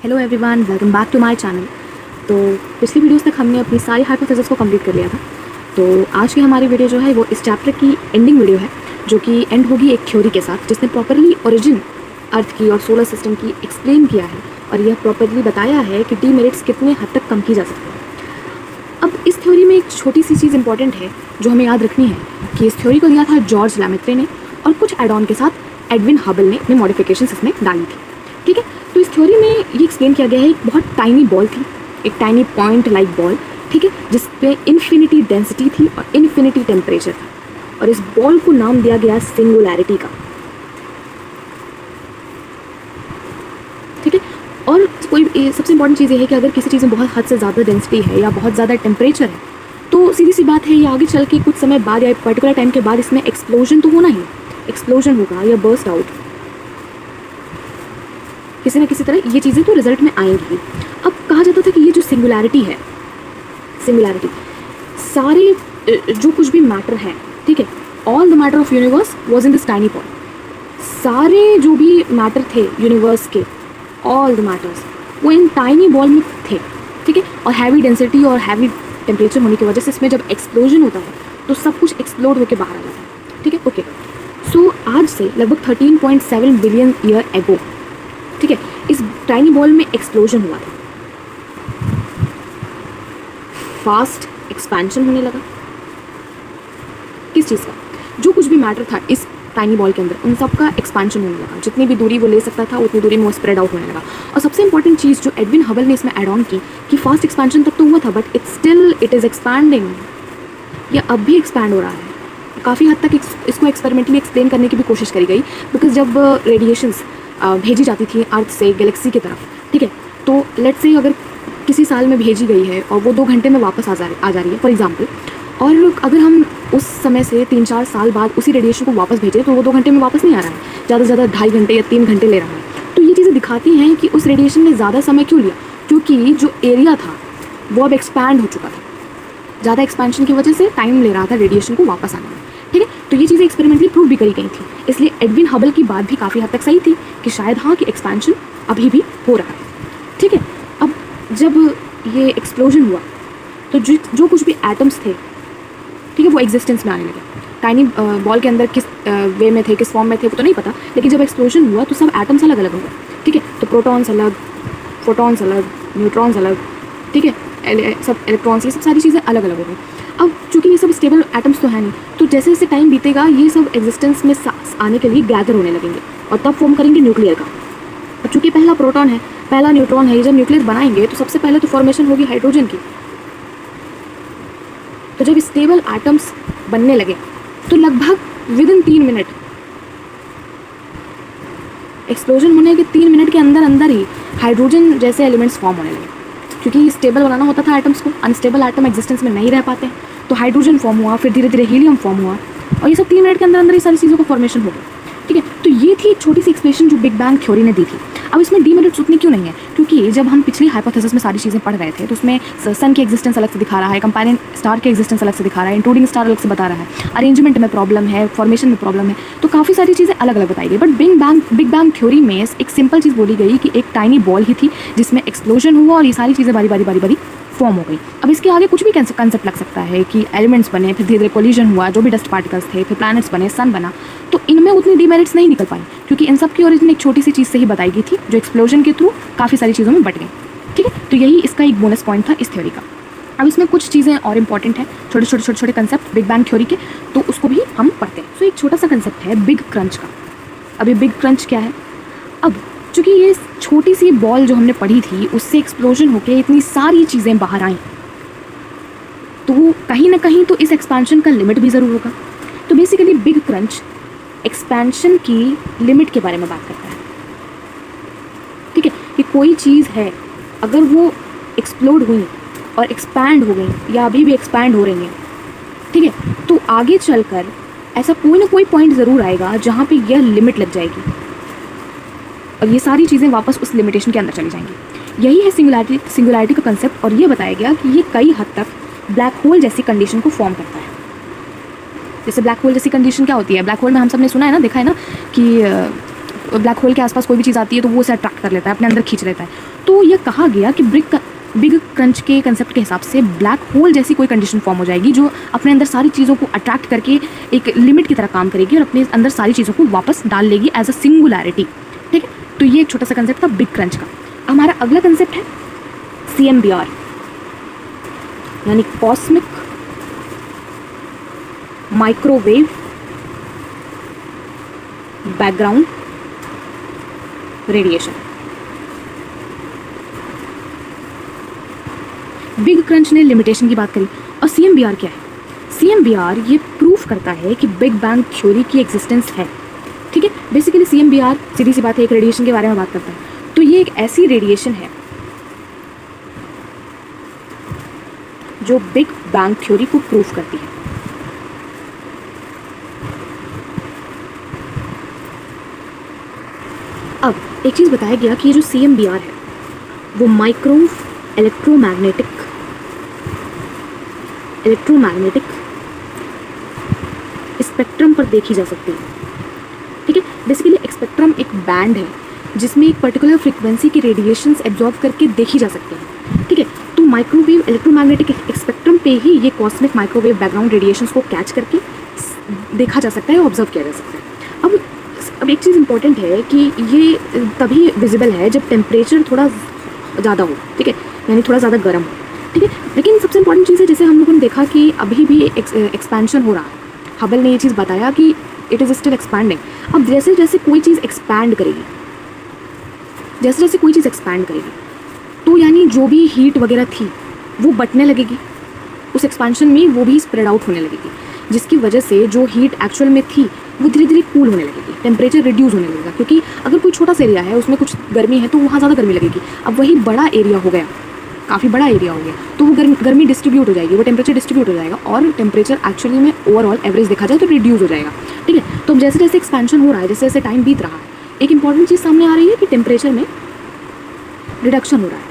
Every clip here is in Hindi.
Hello everyone, welcome back to my channel. तो पिछली वीडियोस तक हमने अपनी सारी हाइपोथेसिस को कंप्लीट कर लिया था। तो आज की हमारी वीडियो जो है वो इस चैप्टर की एंडिंग वीडियो है, जो कि एंड होगी एक थ्योरी के साथ, जिसने प्रॉपरली ओरिजिन अर्थ की और सोलर सिस्टम की एक्सप्लेन किया है और यह प्रॉपरली बताया है कि डीमेरिट्स कितने हद तक कम की जा सकते हैं। अब इस थ्योरी में एक छोटी सी चीज़ इंपॉर्टेंट है जो हमें याद रखनी है कि इस थ्योरी को दिया था जॉर्ज लैमेत्रे ने, और कुछ एड ऑन के साथ एडविन हबल ने अपनी मॉडिफिकेशंस इसमें डाली थी। ठीक है, तो इस थ्योरी में ये एक्सप्लेन किया गया है, एक बहुत टाइनी बॉल थी, एक टाइनी पॉइंट लाइक बॉल, ठीक है, जिसपे इन्फिनिटी डेंसिटी थी और इन्फिनिटी टेम्परेचर था, और इस बॉल को नाम दिया गया सिंगुलैरिटी का। ठीक है, और कोई सबसे इंपॉर्टेंट चीज़ ये है कि अगर किसी चीज़ में बहुत हद से ज़्यादा डेंसिटी है या बहुत ज़्यादा टेम्परेचर है, तो सीधी सी बात है ये आगे चल के कुछ समय बाद या पर्टिकुलर टाइम के बाद इसमें एक्सप्लोजन तो होना ही, एक्सप्लोजन होगा या बर्स्ट आउट, किसी न किसी तरह ये चीज़ें तो रिजल्ट में आएंगी। अब कहा जाता था कि ये जो सिंगुलैरिटी है, सिंगुलैरिटी सारे जो कुछ भी मैटर है, ठीक है, all the matter of universe was in this tiny point. सारे जो भी मैटर थे यूनिवर्स के, ऑल द मैटर्स वो इन टाइनी बॉल में थे। ठीक है, और हैवी डेंसिटी और हैवी टेम्परेचर होने की वजह से इसमें जब एक्सप्लोजन होता है तो सब कुछ एक्सप्लोड होकर बाहर आ जाता है। ठीक है, ओके। सो आज से लगभग 13.7 बिलियन ईयर एगो, ठीक है, इस टाइनी बॉल में एक्सप्लोजन हुआ था। फास्ट एक्सपेंशन होने लगा किस चीज़ का, जो कुछ भी मैटर था इस टाइनी बॉल के अंदर उन सब का एक्सपेंशन होने लगा। जितनी भी दूरी वो ले सकता था उतनी दूरी में वो स्प्रेड आउट होने लगा। और सबसे इंपॉर्टेंट चीज़ जो एडविन हबल ने इसमें ऐड ऑन की कि फास्ट एक्सपेंशन तक तो हुआ था, बट इट इज़ एक्सपैंडिंग, ये अब भी एक्सपैंड हो रहा है। काफ़ी हद तक इसको एक्सपेरिमेंटली एक्सप्लेन करने की भी कोशिश करी गई, बिकॉज जब रेडिएशंस भेजी जाती थी अर्थ से गैलेक्सी की तरफ, ठीक है, तो लेट्स से अगर किसी साल में भेजी गई है और वो 2 घंटे में वापस आ जा रही है फॉर एग्जांपल, और अगर हम उस समय से 3-4 साल बाद उसी रेडिएशन को वापस भेजें तो वो 2 घंटे में वापस नहीं आ रहा है, ज़्यादा से ज़्यादा 2.5 घंटे या 3 घंटे ले रहा है। तो ये चीज़ें दिखाती हैं कि उस रेडिएशन ने ज़्यादा समय क्यों लिया, क्योंकि जो एरिया था वो अब एक्सपैंड हो चुका था। ज़्यादा एक्सपेंशन की वजह से टाइम ले रहा था रेडिएशन को वापस आने में। ठीक है, तो ये चीज़ें एक्सपेरिमेंटली प्रूव भी करी गई थी, इसलिए एडविन हबल की बात भी काफ़ी हद तक सही थी कि शायद हाँ कि एक्सपेंशन अभी भी हो रहा है। ठीक है, अब जब ये एक्सप्लोजन हुआ तो जो कुछ भी एटम्स थे, ठीक है, वो एग्जिस्टेंस में आने लगे। टाइनी बॉल के अंदर किस वे में थे, किस फॉर्म में थे वो तो नहीं पता, लेकिन जब एक्सप्लोजन हुआ तो सब एटम्स अलग अलग हो गए। ठीक है, तो प्रोटॉन्स अलग, फोटॉन्स अलग, न्यूट्रॉन्स अलग, ठीक है, सब इलेक्ट्रॉन्स, ये सब सारी चीज़ें अलग अलग हो गई। अब चूंकि ये सब स्टेबल एटम्स तो है नहीं, तो जैसे जैसे टाइम बीतेगा ये सब एग्जिस्टेंस में आने के लिए गैदर होने लगेंगे और तब फॉर्म करेंगे न्यूक्लियर का। और चूंकि पहला प्रोटॉन है, पहला न्यूट्रॉन है, जब न्यूक्लियर बनाएंगे तो सबसे पहले तो फॉर्मेशन होगी हाइड्रोजन की। तो जब स्टेबल एटम्स बनने लगे तो लगभग विद इन 3 मिनट, एक्सप्लोजन होने के 3 मिनट के अंदर अंदर ही हाइड्रोजन जैसे एलिमेंट्स फॉर्म होने लगे। क्योंकि स्टेबल बनाना होता था एटम्स को, अनस्टेबल एटम एग्जिस्टेंस में नहीं रह पाते, तो हाइड्रोजन फॉर्म हुआ, फिर धीरे धीरे हीलियम फॉर्म हुआ, और ये सब 3 मिनट के अंदर अंदर ये सारी चीज़ों का फॉर्मेशन हो गया। ठीक है, तो ये थी एक छोटी सी एक्सप्लेनेशन जो बिग बैंग थ्योरी ने दी थी। अब इसमें डीमेरिट्स उतनी क्यों नहीं है, क्योंकि जब हम पिछली हाइपोथेसिस में सारी चीज़ें पढ़ रहे थे तो उसमें सन की एग्जिस्टेंस अलग से दिखा रहा है, कंपेनियन स्टार की एग्जिस्टेंस अलग से दिखा रहा है, इंट्रूडिंग स्टार अलग से बता रहा है, अरेंजमेंट में प्रॉब्लम है, फॉर्मेशन में प्रॉब्लम है, तो काफ़ी सारी चीज़ें अलग अलग बताई गई। बट बिग बैंग थ्योरी में एक सिंपल चीज़ बोली गई कि एक टाइनी बॉल ही थी जिसमें एक्सप्लोजन हुआ और ये सारी चीज़ें बारी बारी फॉर्म हो गई। अब इसके आगे कुछ भी कंसेप्ट लग सकता है कि एलिमेंट्स बने, फिर धीरे धीरे कोलिजन हुआ, जो भी डस्ट पार्टिकल्स थे, फिर प्लैनेट्स बने, सन बना, तो इनमें उतनी डीमेरिट्स नहीं निकल पाई, क्योंकि इन सब की ओरिजिन एक छोटी सी चीज़ से ही बताई गई थी जो एक्सप्लोजन के थ्रू काफ़ी सारी चीज़ों में बट गई। ठीक है, तो यही इसका एक बोनस पॉइंट था इस थ्योरी का। अब इसमें कुछ चीज़ें और इंपॉर्टेंट है, छोटे कंसेप्ट बिग बैंग थ्योरी के, तो उसको भी हम पढ़ते हैं। तो एक छोटा सा कंसेप्ट है बिग क्रंच का। अभी बिग क्रंच क्या है, अब चूँकि ये छोटी सी बॉल जो हमने पढ़ी थी उससे एक्सप्लोजन होकर इतनी सारी चीज़ें बाहर आई, तो कहीं ना कहीं तो इस एक्सपेंशन का लिमिट भी ज़रूर होगा। तो बेसिकली बिग क्रंच एक्सपेंशन की लिमिट के बारे में बात करता है। ठीक है, कि कोई चीज़ है अगर वो एक्सप्लोड हुई और एक्सपैंड हो गई या अभी भी एक्सपैंड हो रही है, ठीक है, तो आगे चलकर ऐसा कोई ना कोई पॉइंट ज़रूर आएगा जहाँ पे यह लिमिट लग जाएगी और ये सारी चीज़ें वापस उस लिमिटेशन के अंदर चली जाएंगी। यही है सिंगुलैरिटी का कंसेप्ट, और ये बताया गया कि ये कई हद तक ब्लैक होल जैसी कंडीशन को फॉर्म करता है। जैसे ब्लैक होल जैसी कंडीशन क्या होती है, ब्लैक होल में हम सब ने सुना है ना, देखा है ना कि ब्लैक होल के आसपास कोई भी चीज़ आती है तो वो उसे अट्रैक्ट कर लेता है, अपने अंदर खींच लेता है। तो यह कहा गया कि बिग क्रंच के कंसेप्ट के हिसाब से ब्लैक होल जैसी कोई कंडीशन फॉर्म हो जाएगी जो अपने अंदर सारी चीज़ों को अट्रैक्ट करके एक लिमिट की तरह काम करेगी और अपने अंदर सारी चीज़ों को वापस डाल लेगी एज अ सिंगुलैरिटी। ठीक है, तो ये एक छोटा सा कंसेप्ट था बिग क्रंच का। हमारा अगला कंसेप्ट है CMBR यानी cosmic microwave background radiation. Big crunch ने लिमिटेशन की बात करी और CMBR क्या है? CMBR ये प्रूफ करता है कि बिग बैंग थ्योरी की एग्जिस्टेंस है। ठीक है, बेसिकली CMBR सीधी सी बात है, एक रेडिएशन के बारे में बात करता है। तो ये एक ऐसी रेडिएशन है जो बिग बैंग थ्योरी को प्रूफ करती है। अब एक चीज़ बताया गया कि ये जो CMBR है वो माइक्रो इलेक्ट्रोमैग्नेटिक स्पेक्ट्रम पर देखी जा सकती है। ठीक है, बेसिकली स्पेक्ट्रम एक बैंड है जिसमें एक पर्टिकुलर फ्रीक्वेंसी की रेडिएशंस एब्जॉर्ब करके देखी जा सकती है। ठीक है, तो माइक्रोवेव इलेक्ट्रोमैग्नेटिक स्पेक्ट्रम पे ही ये कॉस्मिक माइक्रोवेव बैकग्राउंड रेडिएशंस को कैच करके देखा जा सकता है, ऑब्जर्व किया जा सकता है। अब एक चीज़ इंपॉर्टेंट है कि ये तभी विजिबल है जब टेम्परेचर थोड़ा ज़्यादा हो। ठीक है, यानी थोड़ा ज़्यादा गर्म हो। ठीक है, लेकिन सबसे इंपॉर्टेंट चीज़ है, जैसे हम लोगों ने देखा कि अभी भी एक्सपेंशन हो रहा है। हबल ने ये चीज़ बताया कि इट इज़ स्टिल एक्सपैंडिंग। अब जैसे जैसे कोई चीज़ एक्सपैंड करेगी, तो यानी जो भी हीट वगैरह थी वो बटने लगेगी, उस एक्सपेंशन में वो भी स्प्रेड आउट होने लगेगी, जिसकी वजह से जो हीट एक्चुअल में थी वो धीरे धीरे कूल होने लगेगी, टेम्परेचर रिड्यूस होने लगेगा। क्योंकि अगर कोई छोटा सा एरिया है उसमें कुछ गर्मी है तो वहाँ ज़्यादा गर्मी लगेगी। अब वही बड़ा एरिया हो गया, काफ़ी बड़ा एरिया हो गया, तो वो गर्मी डिस्ट्रीब्यूट हो जाएगी, वो टेम्परेचर डिस्ट्रीब्यूट हो जाएगा और टेम्परेचर एक्चुअली में ओवरऑल एवरेज देखा जाए तो रिड्यूस हो जाएगा। ठीक है, तो जैसे जैसे एक्सपेंशन हो रहा है, जैसे जैसे टाइम बीत रहा है, एक इंपॉर्टेंट चीज़ सामने आ रही है कि टेम्परेचर में रिडक्शन हो रहा है।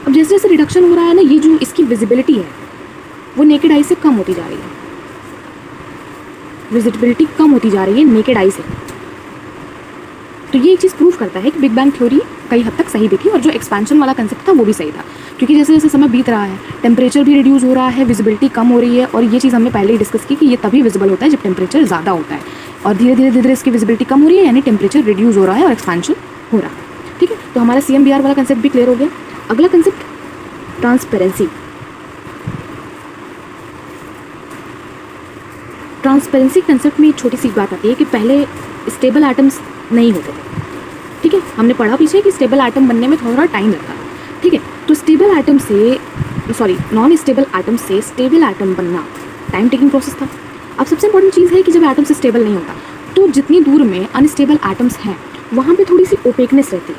अब जैसे जैसे रिडक्शन हो रहा है ना, ये जो इसकी विजिबिलिटी है वो नेकेड आई से कम होती जा रही है, विजिबिलिटी कम होती जा रही है नेकेड आई से। तो ये एक चीज़ प्रूफ करता है कि बिग बैंग थ्योरी कई हद तक सही भी थी और जो एक्सपेंशन वाला कंसेप्ट था वो भी सही था। क्योंकि जैसे जैसे समय बीत रहा है, टेम्परेचर भी रिड्यूस हो रहा है, विजिबिलिटी कम हो रही है, और ये चीज़ हमने पहले ही डिस्कस की कि ये तभी विजिबल होता है जब टेम्परेचर ज़्यादा होता है, और धीरे धीरे इसकी विजिबिलिटी कम हो रही है, यानी टेम्परेचर रिड्यूस हो रहा है और एक्सपेंशन हो रहा है। ठीक है, तो हमारा CMBR वाला कंसेप्ट भी क्लियर हो गया। अगला कंसेप्ट ट्रांसपेरेंसी। ट्रांसपेरेंसी कंसेप्ट में एक छोटी सी बात आती है कि पहले स्टेबल एटम्स नहीं होते थे। ठीक है, हमने पढ़ा पीछे कि स्टेबल एटम बनने में थोड़ा टाइम लगता है। ठीक है, तो नॉन स्टेबल एटम से स्टेबल एटम बनना टाइम टेकिंग प्रोसेस था। अब सबसे इंपॉर्टेंट चीज़ है कि जब एटम से स्टेबल नहीं होता तो जितनी दूर में अनस्टेबल एटम्स हैं वहाँ पे थोड़ी सी ओपेकनेस रहती है।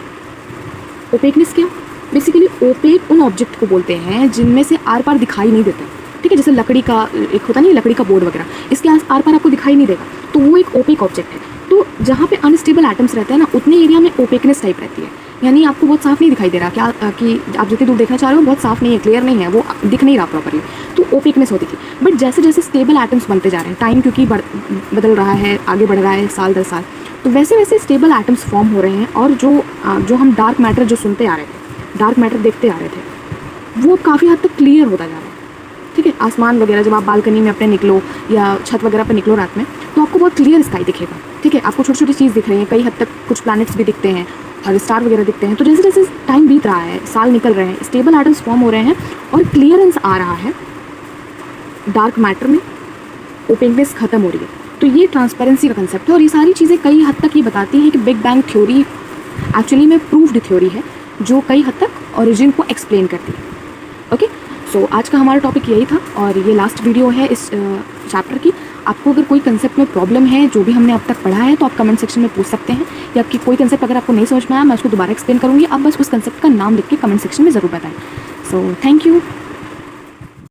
ओपेकनेस क्या? बेसिकली ओपेक उन ऑब्जेक्ट को बोलते हैं जिनमें से आर पार दिखाई नहीं देता। ठीक है, जैसे लकड़ी का एक होता नहीं, लकड़ी का बोर्ड वगैरह, इसके आर पार आपको दिखाई नहीं देगा, तो वो एक ओपेक ऑब्जेक्ट है। तो जहाँ पे अनस्टेबल एटम्स रहते हैं ना, उतने एरिया में ओपेकनेस टाइप रहती है, यानी आपको बहुत साफ नहीं दिखाई दे रहा क्या कि आप जितनी दूर देखना चाह रहे हो बहुत साफ नहीं है, क्लियर नहीं है, वो दिख नहीं रहा प्रॉपरली, तो ओपेकनेस होती थी। बट जैसे जैसे स्टेबल एटम्स बनते जा रहे हैं, टाइम क्योंकि बदल रहा है, आगे बढ़ रहा है साल दर साल, तो वैसे वैसे स्टेबल एटम्स फॉर्म हो रहे हैं। और जो हम डार्क मैटर जो सुनते आ रहे थे, डार्क मैटर देखते आ रहे थे, वो अब काफ़ी हद तक क्लियर होता जा रहा है। ठीक है, आसमान वगैरह जब आप बालकनी में अपने निकलो या छत वगैरह पर निकलो रात में, तो आपको बहुत क्लियर स्काई दिखेगा। ठीक है, आपको छोटी छोटी चीज़ दिख रही है, कई हद तक कुछ प्लैनेट्स भी दिखते हैं और स्टार वगैरह दिखते हैं। तो जैसे जैसे टाइम बीत रहा है, साल निकल रहे हैं, स्टेबल एटम्स फॉर्म हो रहे हैं और क्लियरेंस आ रहा है डार्क मैटर में, ओपेकनेस खत्म हो रही है। तो ये ट्रांसपेरेंसी का कंसेप्ट है। और ये सारी चीज़ें कई हद तक ये बताती हैं कि बिग बैंग थ्योरी एक्चुअली में प्रूव्ड थ्योरी है जो कई हद तक ओरिजिन को एक्सप्लेन करती है। ओके, सो आज का हमारा टॉपिक यही था और ये लास्ट वीडियो है इस चैप्टर की। आपको अगर कोई कंसेप्ट में प्रॉब्लम है जो भी हमने अब तक पढ़ा है तो आप कमेंट सेक्शन में पूछ सकते हैं, या आपकी कोई कंसेप्ट अगर आपको नहीं समझ में आया मैं उसको दोबारा एक्सप्लेन करूँगी। आप बस उस कंसेप्ट का नाम लिख के कमेंट सेक्शन में ज़रूर बताएं। So thank you.